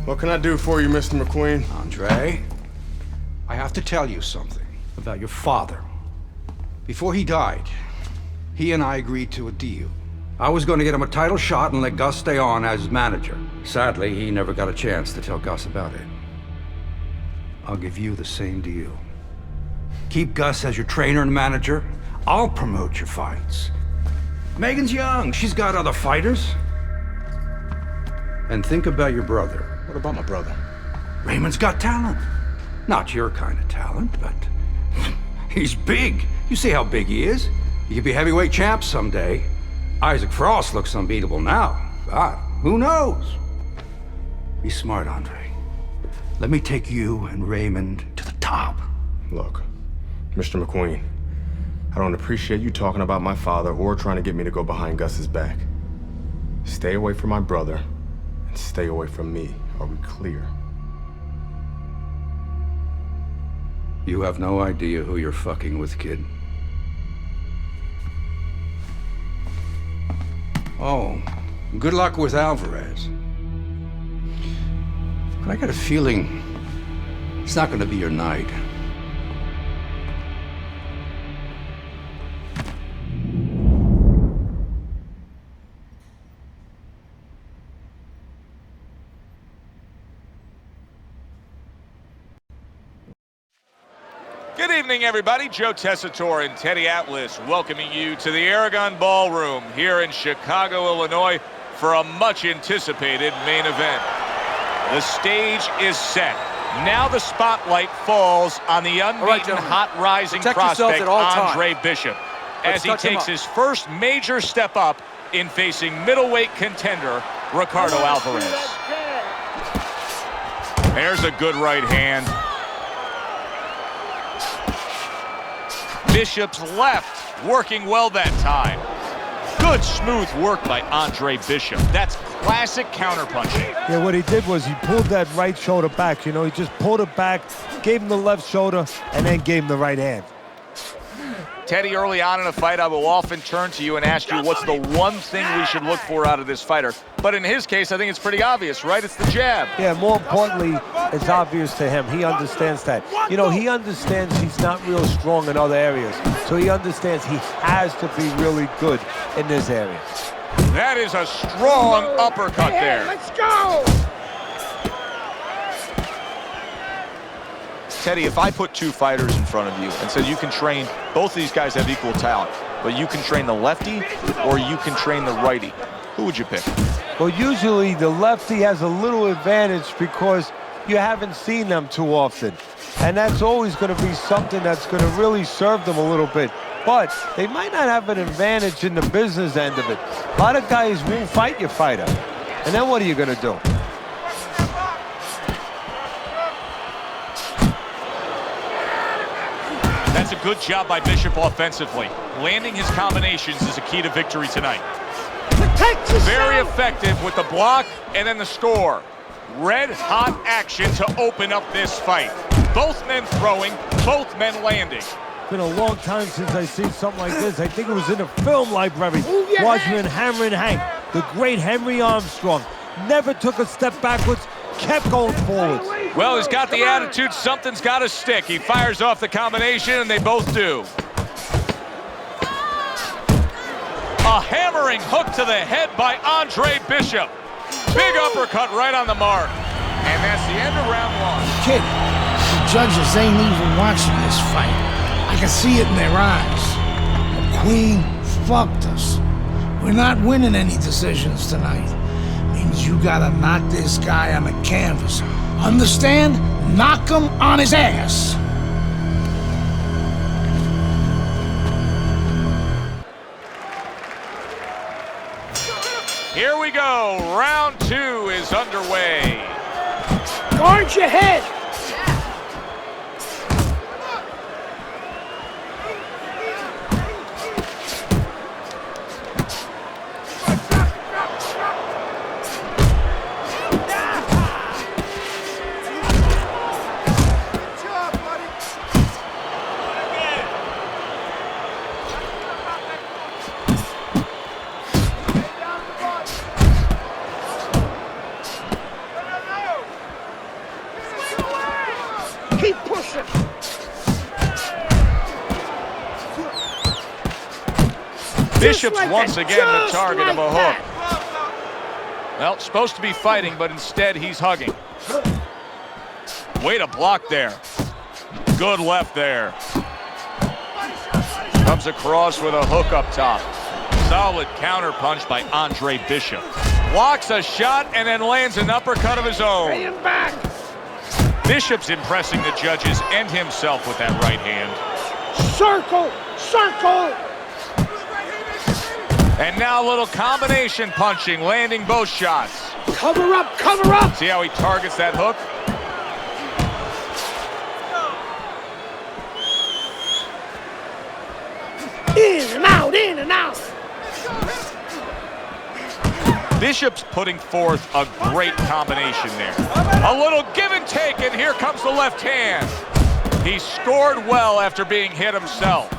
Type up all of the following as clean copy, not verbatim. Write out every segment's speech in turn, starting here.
What can I do for you, Mr. McQueen? Andre, I have to tell you something about your father. Before he died, he and I agreed to a deal. I was going to get him a title shot and let Gus stay on as manager. Sadly, he never got a chance to tell Gus about it. I'll give you the same deal. Keep Gus as your trainer and manager. I'll promote your fights. Megan's young. She's got other fighters. And think about your brother. What about my brother? Raymond's got talent. Not your kind of talent, but he's big. You see how big he is? He could be heavyweight champ someday. Isaac Frost looks unbeatable now. God, who knows? Be smart, Andre. Let me take you and Raymond to the top. Look, Mr. McQueen, I don't appreciate you talking about my father or trying to get me to go behind Gus's back. Stay away from my brother and stay away from me. Are we clear? You have no idea who you're fucking with, kid. Oh, good luck with Alvarez. But I got a feeling it's not gonna be your night. Good evening, everybody. Joe Tessitore and Teddy Atlas welcoming you to the Aragon Ballroom here in Chicago, Illinois for a much-anticipated main event. The stage is set. Now the spotlight falls on the unbeaten, hot rising prospect, Andre Bishop, as he takes his first major step up in facing middleweight contender Ricardo Alvarez. There's a good right hand. Bishop's left, working well that time. Good smooth work by Andre Bishop. That's classic counterpunching. Yeah, what he did was he pulled that right shoulder back. You know, he just pulled it back, gave him the left shoulder, and then gave him the right hand. Teddy, early on in a fight, I will often turn to you and ask you what's the one thing we should look for out of this fighter. But in his case, I think it's pretty obvious, right? It's the jab. Yeah, more importantly, it's obvious to him. He understands that. You know, he understands he's not real strong in other areas. So he understands he has to be really good in this area. That is a strong uppercut there. Let's go! Teddy, if I put two fighters in front of you and said you can train, both of these guys have equal talent, but you can train the lefty or you can train the righty, who would you pick? Well, usually the lefty has a little advantage because you haven't seen them too often. And that's always going to be something that's going to really serve them a little bit. But they might not have an advantage in the business end of it. A lot of guys won't fight your fighter. And then what are you going to do? That's a good job by Bishop offensively. Landing his combinations is a key to victory tonight. Very effective with the block and then the score. Red-hot action to open up this fight. Both men throwing, both men landing. It's been a long time since I've seen something like this. I think it was in a film library. Watching Hammer and Hank, the great Henry Armstrong. Never took a step backwards, kept going forwards. Well, he's got the attitude, something's got to stick. He fires off the combination, and they both do. A hammering hook to the head by Andre Bishop. Big uppercut right on the mark. And that's the end of round one. Kid, the judges ain't even watching this fight. I can see it in their eyes. McQueen fucked us. We're not winning any decisions tonight. Means you gotta knock this guy on the canvas. Understand? Knock him on his ass. Here we go. Round two is underway. Guard your head. Bishop's like once that, again the just target like of a hook. that. Well, supposed to be fighting, but instead he's hugging. Way to block there. Good left there. Comes across with a hook up top. Solid counter punch by Andre Bishop. Blocks a shot and then lands an uppercut of his own. Pay him back. Bishop's impressing the judges and himself with that right hand. Circle, circle. And now a little combination punching, landing both shots. Cover up, cover up. See how he targets that hook? In and out, in and out. Bishop's putting forth a great combination there. A little give and take, and here comes the left hand. He scored well after being hit himself.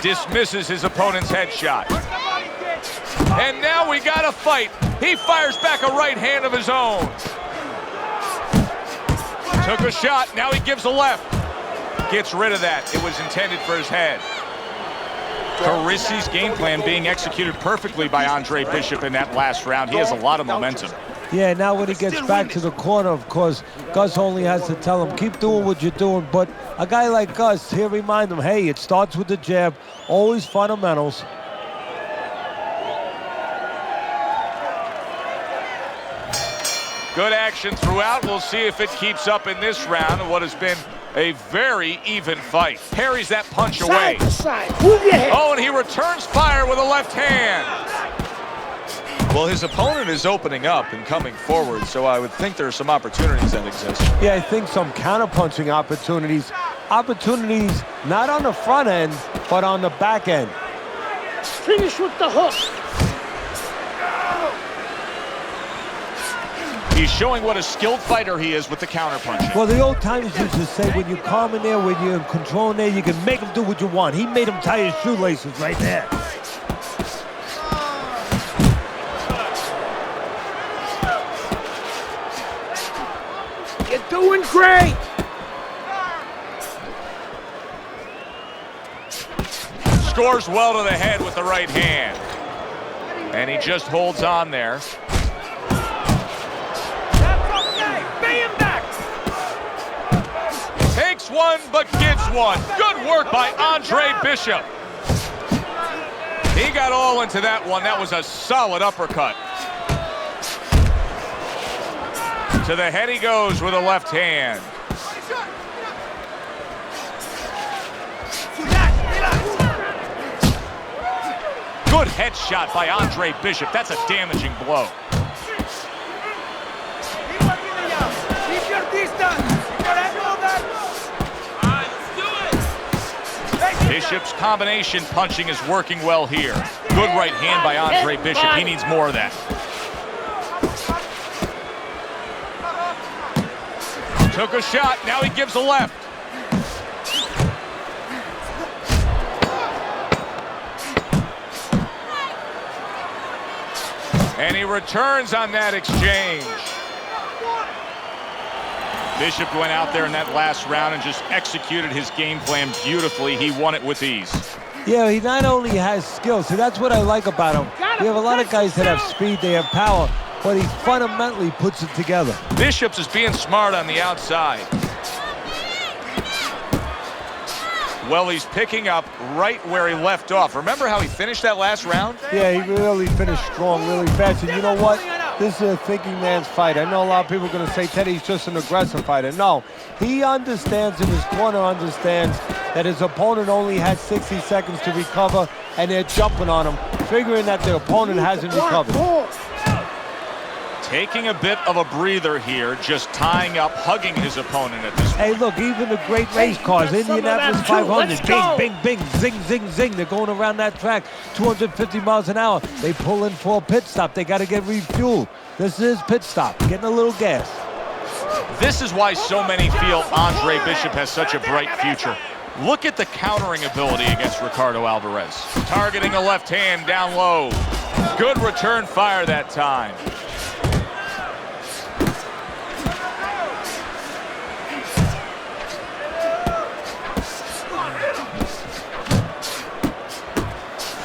Dismisses his opponent's headshot. And now we got a fight. He fires back a right hand of his own. Took a shot, now he gives a left. Gets rid of that. It was intended for his head. Carisi's game plan being executed perfectly by Andre Bishop in that last round. He has a lot of momentum. Yeah, now when he gets back to the corner, of course, Gus only has to tell him, keep doing what you're doing. But a guy like Gus, he'll remind him, hey, it starts with the jab, always fundamentals. Good action throughout. We'll see if it keeps up in this round of what has been a very even fight. Parries that punch away. Side to side, move your head. Oh, and he returns fire with a left hand. Well, his opponent is opening up and coming forward, so I would think there are some opportunities that exist. Yeah, I think some counterpunching opportunities. Opportunities not on the front end, but on the back end. Finish with the hook. He's showing what a skilled fighter he is with the counterpunching. Well, the old timers used to say, when you're calm in there, when you're in control in there, you can make him do what you want. He made him tie his shoelaces right there. You're doing great. Scores well to the head with the right hand. And he just holds on there. Takes one, but gives one. Good work by Andre Bishop. He got all into that one. That was a solid uppercut. To the head he goes with a left hand. Good headshot by Andre Bishop. That's a damaging blow. Keep your distance. Bishop's combination punching is working well here. Good right hand by Andre Bishop. He needs more of that. Took a shot. Now he gives a left. And he returns on that exchange. Bishop went out there in that last round and just executed his game plan beautifully. He won it with ease. Yeah, he not only has skill, see, that's what I like about him. We have a lot of guys that have speed, they have power, but he fundamentally puts it together. Bishop's is being smart on the outside. Well, he's picking up right where he left off. Remember how he finished that last round? Yeah, he really finished strong, really fast. And you know what? This is a thinking man's fight. I know a lot of people are going to say Teddy's just an aggressive fighter. No, he understands, and his corner understands, that his opponent only had 60 seconds to recover, and they're jumping on him, figuring that the opponent hasn't recovered. Taking a bit of a breather here, just tying up, hugging his opponent at this point. Hey, look, even the great race cars, Indianapolis 500, bing, bing, bing, zing, zing, zing. They're going around that track 250 miles an hour. They pull in for a pit stop. They got to get refueled. This is pit stop, getting a little gas. This is why so many feel Andre Bishop has such a bright future. Look at the countering ability against Ricardo Alvarez. Targeting a left hand down low. Good return fire that time.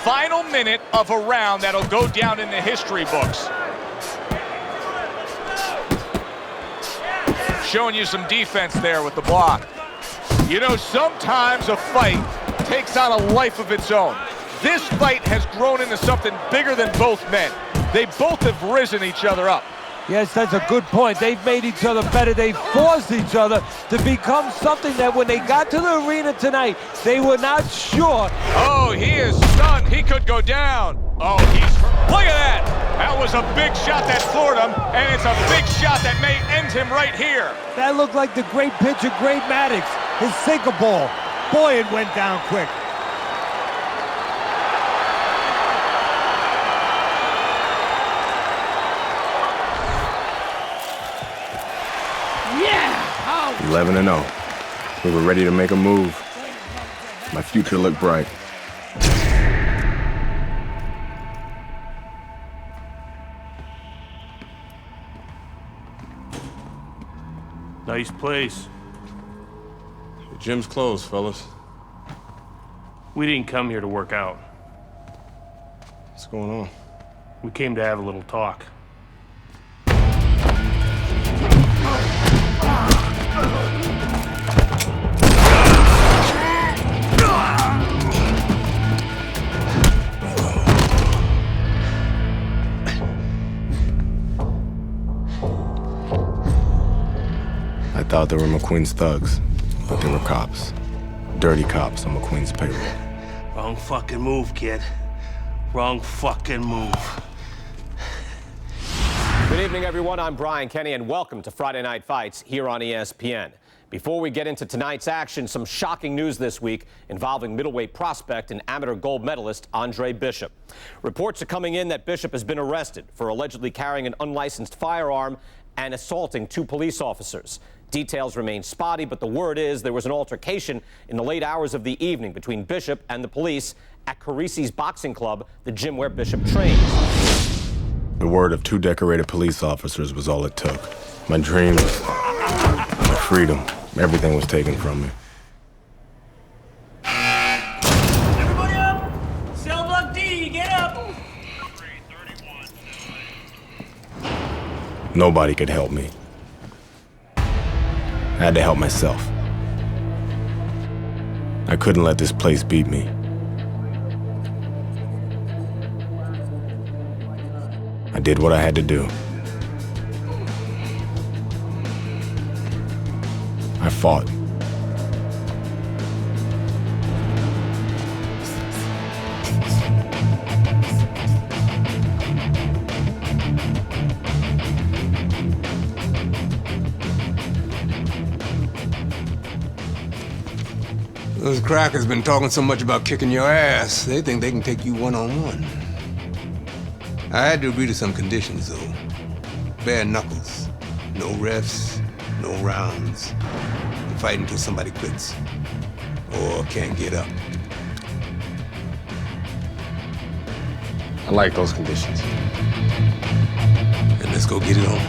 final minute of a round that'll go down in the history books. Showing you some defense there with the block. You know, sometimes a fight takes on a life of its own. This fight has grown into something bigger than both men. They both have risen each other up. Yes, that's a good point. They've made each other better. They've forced each other to become something that when they got to the arena tonight, they were not sure. Oh, he is stunned. He could go down. Oh, look at that. That was a big shot that floored him, and it's a big shot that may end him right here. That looked like the great pitcher, Great Maddox, his sinker ball. Boy, it went down quick. Yeah! 11-0. We were ready to make a move. My future looked bright. Nice place. The gym's closed, fellas. We didn't come here to work out. What's going on? We came to have a little talk. I thought they were McQueen's thugs, but they were cops. Dirty cops on McQueen's payroll. Wrong fucking move, kid. Wrong fucking move. Good evening, everyone. I'm Brian Kenny, and welcome to Friday Night Fights here on ESPN. Before we get into tonight's action, some shocking news this week involving middleweight prospect and amateur gold medalist Andre Bishop. Reports are coming in that Bishop has been arrested for allegedly carrying an unlicensed firearm and assaulting 2 police officers. Details remain spotty, but the word is there was an altercation in the late hours of the evening between Bishop and the police at Carisi's Boxing Club, the gym where Bishop trains. The word of 2 decorated police officers was all it took. My dreams, my freedom, everything was taken from me. Everybody up! Cell block D, get up! Nobody could help me. I had to help myself. I couldn't let this place beat me. I did what I had to do. I fought. Those crackers been talking so much about kicking your ass, they think they can take you one-on-one. I had to agree to some conditions, though. Bare knuckles. No refs, no rounds. You fight until somebody quits. Or can't get up. I like those conditions. And let's go get it on.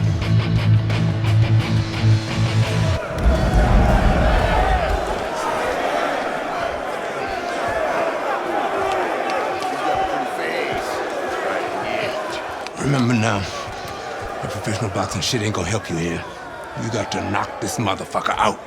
Remember now, the professional boxing shit ain't gonna help you here. You got to knock this motherfucker out.